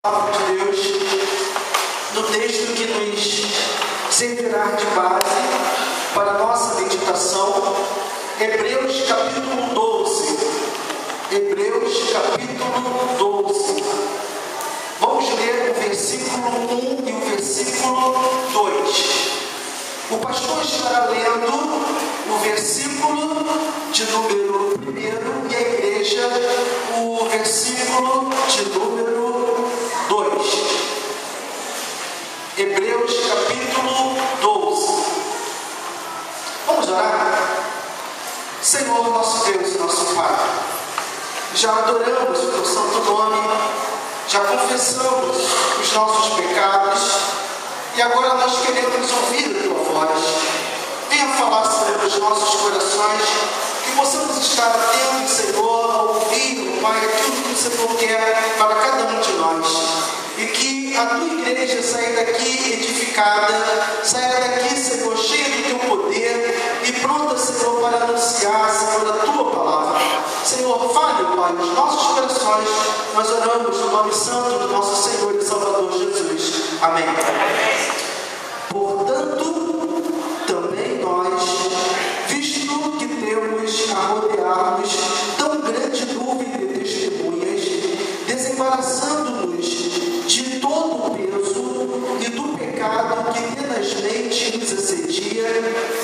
palavra de Deus no texto que nos servirá de base para a nossa meditação, Hebreus capítulo 12. Hebreus capítulo 12. Vamos ler o versículo 1 e o versículo 2. O pastor estará lendo o versículo de número 1 e a igreja o versículo de número 2. Hebreus capítulo 12. Vamos orar? Senhor, nosso Deus e nosso Pai, já adoramos o teu santo nome, já confessamos os nossos pecados e agora nós queremos ouvir a tua voz. Venha falar, Senhor, nos nossos corações, que possamos estar atentos, Senhor, a ouvir, Pai, aquilo que o Senhor quer para cada um de nós. E que a tua igreja saia daqui edificada, saia daqui, Senhor, cheia do teu poder e pronta, Senhor, para anunciar, Senhor, a tua palavra. Senhor, fale, Pai, nos nossos corações. Nós oramos no nome santo do nosso Senhor e Salvador Jesus. Amém. Portanto, também nós, visto que temos a rodear-nos tão grande nuvem de testemunhas, desembaraçando-nos de todo o peso e do pecado que tenazmente nos assedia,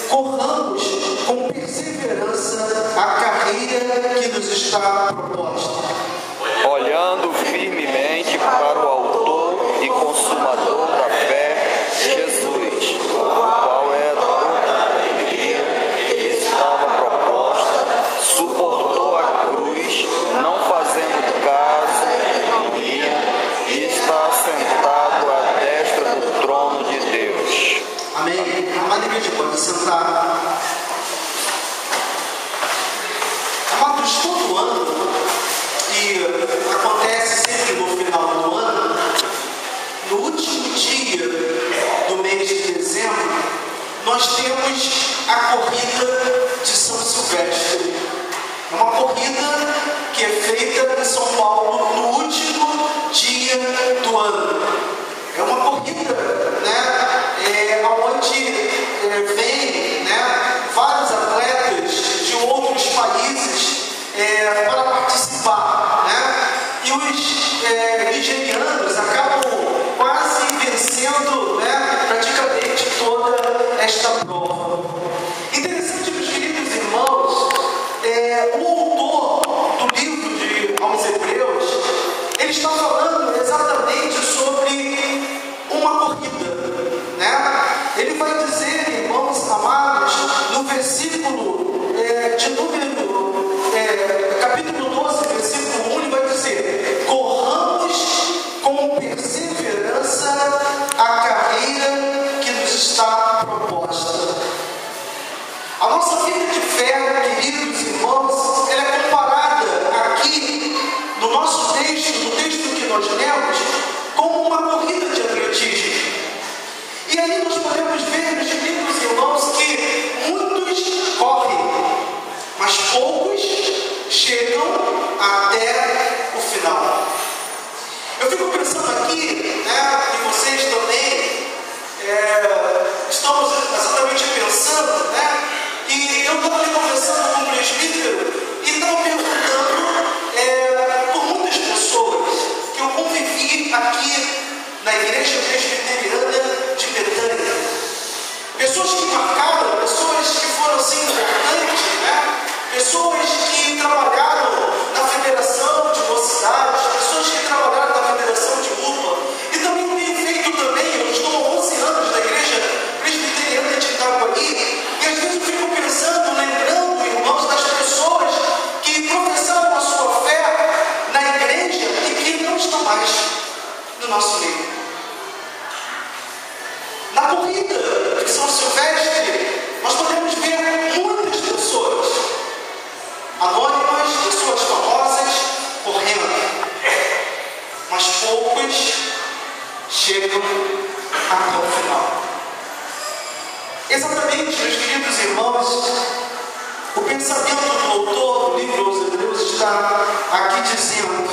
corramos com perseverança a carreira que nos está proposta. Olhando firmemente para o autor e consumador da fé, Jesus, o qual é a alegria que estava proposta, suportou a cruz, não fazendo caso da ironia, e está sentado à destra do trono de Deus. Amém. Amada igreja, pode sentar. Amados, todo ano, e acontece sempre no final do ano, no último dia do mês de dezembro, nós temos a corrida de São Silvestre. É uma corrida que é feita em São Paulo no último dia do ano. É uma corrida, onde vem, vários atletas de outros países para participar, e os nigerianos acabam quase vencendo, praticamente toda esta prova. Interessante, meus queridos irmãos, o autor do livro aos Hebreus, ele está falando exatamente sobre uma corrida, Ele vai dizer, irmãos amados, no versículo de número, capítulo 12, versículo 1, ele vai dizer: corramos com perseverança a carreira que nos está proposta. A nossa vida de fé, queridos irmãos, ela é comparada aqui no nosso texto, no texto que nós lemos, como uma corrida de atletismo. E aí nós podemos ver, meus queridos irmãos, que muitos correm, mas poucos chegam até o final. Eu fico pensando aqui, e vocês também estamos exatamente pensando, e eu estava ali conversando com o presbítero e estava perguntando por muitas pessoas que eu convivi aqui na igreja presbiteriana de Betânia. Pessoas que marcaram, pessoas que foram assim importantes, pessoas que trabalharam na Federação de Mocidades, pessoas que trabalharam na Federação de UPA, e também tenho feito também, eu estou há 11 anos na igreja presbiteriana de Itaguaí, e às vezes eu fico pensando, lembrando, irmãos, das pessoas que professaram a sua fé na igreja e que não estão mais no nosso meio. Na corrida de São Silvestre, nós podemos ver muitas pessoas anônimas, pessoas famosas, correndo, mas poucos chegam até o final. Exatamente, meus queridos irmãos, o pensamento do autor do livro aos Hebreus está aqui dizendo.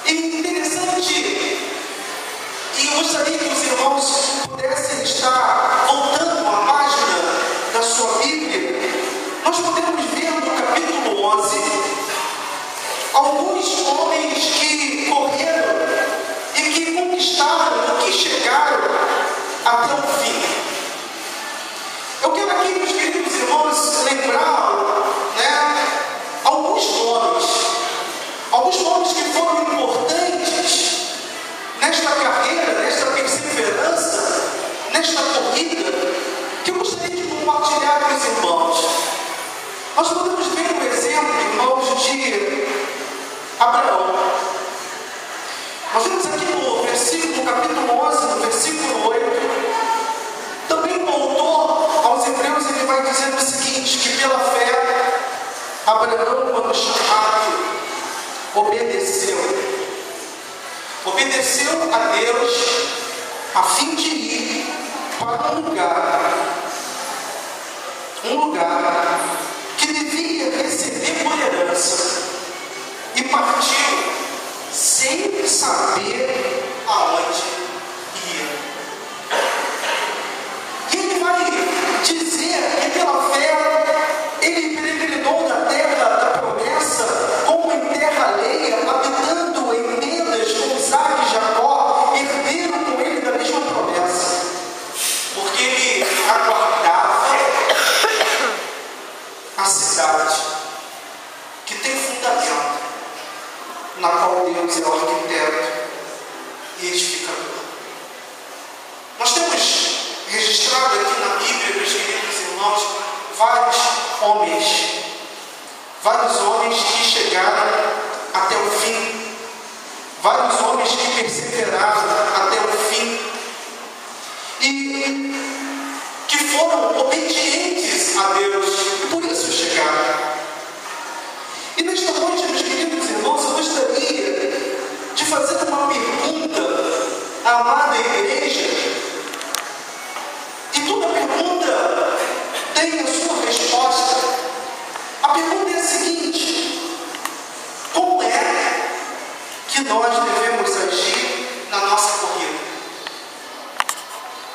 E interessante hoje, e eu gostaria que os irmãos pudessem estar voltando à página da sua Bíblia, nós podemos ver no capítulo 11 alguns homens que correram e que conquistaram, que chegaram até o fim. Eu quero aqui, meus queridos irmãos, lembrar, alguns nomes que foram importantes nesta carreira, nesta perseverança, nesta corrida, que eu gostaria de compartilhar com os irmãos. Nós podemos ver um exemplo, irmãos, de Abraão. Nós vemos aqui no capítulo 11, no versículo 8, também o autor aos Hebreus, ele vai dizer o seguinte, que pela fé, Abraão, quando chamado, obedeceu a Deus a fim de ir para um lugar que devia receber por herança, e partiu sem saber aonde ia. E ele vai dizer que pela fé ele peregrinou da terra da promessa como em terra alheia, habitando em tendas com Isaac e Jacó, herdeiro com ele da mesma promessa, porque ele aguardava a cidade que tem fundamento, na qual Deus é o arquiteto e edificador. Nós temos registrado aqui na Bíblia, meus queridos irmãos, vários homens que chegaram até o fim, vários homens que perseveraram até o fim e que foram obedientes a Deus e por isso chegaram. E nesta noite, meus queridos irmãos, eu gostaria de fazer uma pergunta à amada igreja, e toda pergunta tem a sua resposta. A pergunta é a seguinte: como é que nós devemos agir na nossa corrida?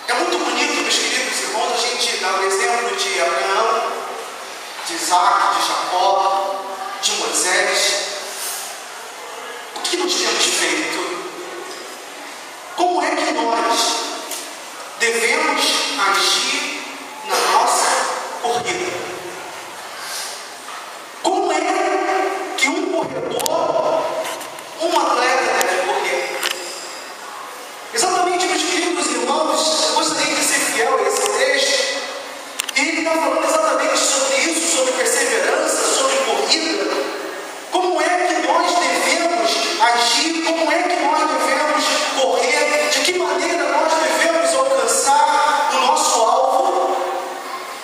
É muito bonito, meus queridos irmãos, a gente dá o exemplo de Abraão, de Isaac, de Jacó, de Moisés. O que nós temos feito? Como é que nós devemos agir na nossa corrida? Como é que um corredor, um atleta deve correr? Exatamente, meus queridos irmãos, eu gostaria de ser fiel a esse texto, e ele está falando exatamente sobre isso, sobre perseverança, sobre corrida. Como é que nós devemos agir? Como é que nós devemos correr? De que maneira nós devemos alcançar o nosso alvo?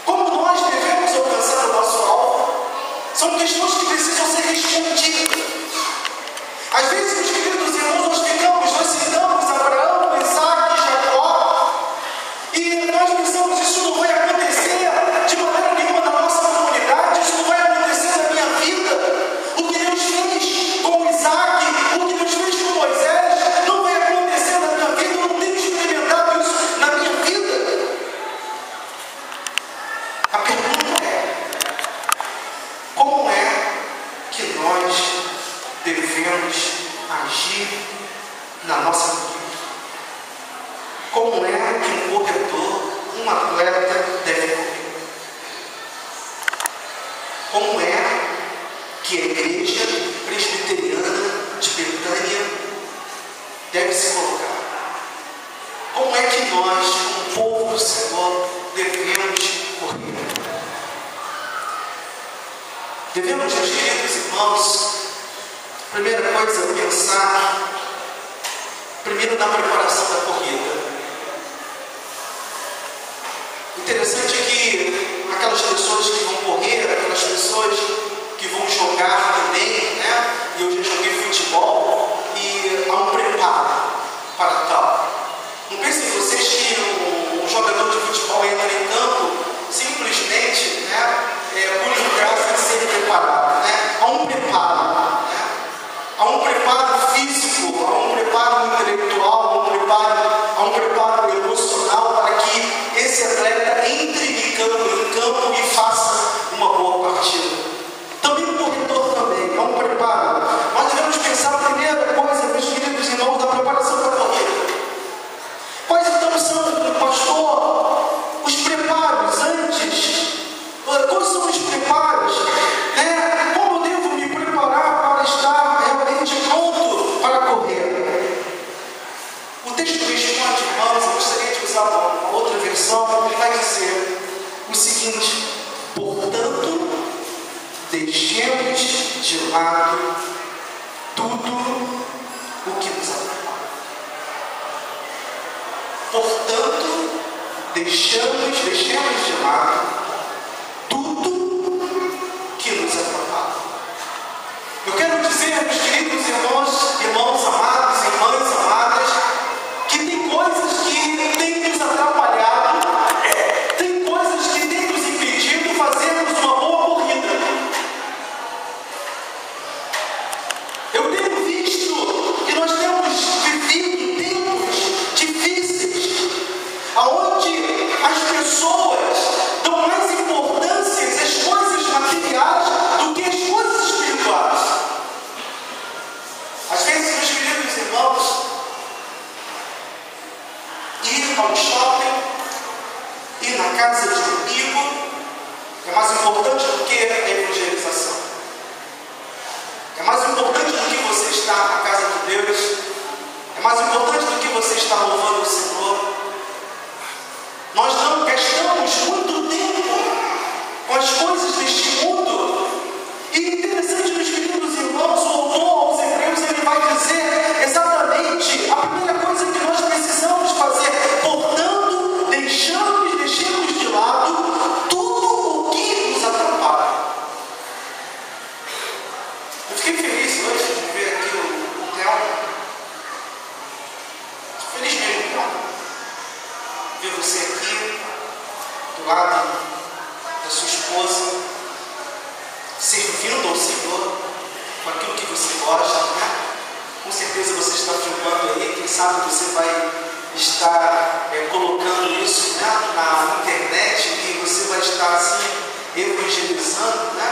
Como nós devemos alcançar o nosso alvo? São questões que precisam ser respondidas. Às vezes, meus queridos irmãos, nós citamos Abraão, Isaac e Jacó, e nós pensamos, isso não vai acontecer de maneira nenhuma na nossa comunidade, isso não vai acontecer na minha vida. O que Deus fez com Isaac, o que Deus fez com Moisés, não vai acontecer na minha vida, eu não tenho experimentado isso na minha vida. A pergunta é: como é que nós devemos agir na nossa vida? Como é que um corredor, um atleta deve correr? Como é que a igreja presbiteriana de Betânia deve se colocar? Como é que nós, o povo do Senhor, devemos correr? Devemos, meus queridos irmãos, primeira coisa, pensar primeiro na preparação da corrida. Interessante é que aquelas pessoas que vão correr, aquelas pessoas que vão jogar também, e eu já joguei futebol, e há um preparo para tal. Não pensem vocês que um jogador de futebol entra em campo simplesmente por entrar sem ser preparado. Há um preparo. Há um preparo físico, há um preparo deixemos de lado tudo o que nos atrapalha. Portanto, deixemos de lado tudo que nos atrapalha. Eu quero dizer, meus queridos irmãos amados, irmãs amadas, que tem coisas que têm nos atrapalhado, tem coisas que têm nos impedido de fazermos uma boa corrida. Eu tenho visto que nós temos vivido tempos difíceis, onde as pessoas dão mais importância às coisas materiais do que às coisas espirituais. Às vezes, meus queridos irmãos, ir ao shopping, ir na casa de um amigo, é mais importante do que a evangelização. É mais importante do que você estar na casa de Deus. É mais importante do que você estar louvando o Senhor. Nós não gastamos muito tempo com as coisas deste mundo. E interessante, meus queridos irmãos, o autor aos Hebreus, ele vai dizer exatamente a primeira coisa que nós precisamos fazer. Portanto, deixemos de lado tudo o que nos atrapalha. Eu fiquei feliz hoje de ver aqui o Theo. Feliz mesmo, Theo. Ver você aqui, do lado da sua esposa, servindo ao Senhor com aquilo que você gosta, né? Com certeza você está filmando aí, quem sabe você vai estar colocando isso, né, na internet, e você vai estar assim evangelizando, né?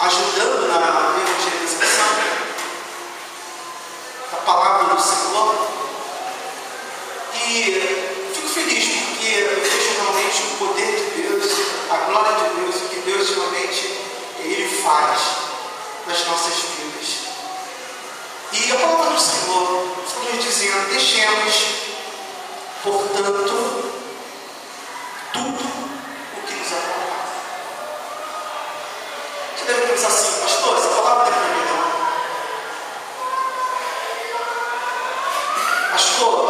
Ajudando na evangelização da palavra do Senhor. E fico feliz porque eu vejo realmente o poder de Deus, a glória de Deus, o que Deus realmente Ele faz nas nossas vidas. E a palavra do Senhor está nos dizendo: deixemos, portanto, tudo o que nos atrapalha. Você deve pensar assim: pastor, essa palavra não é para mim, não. Pastor,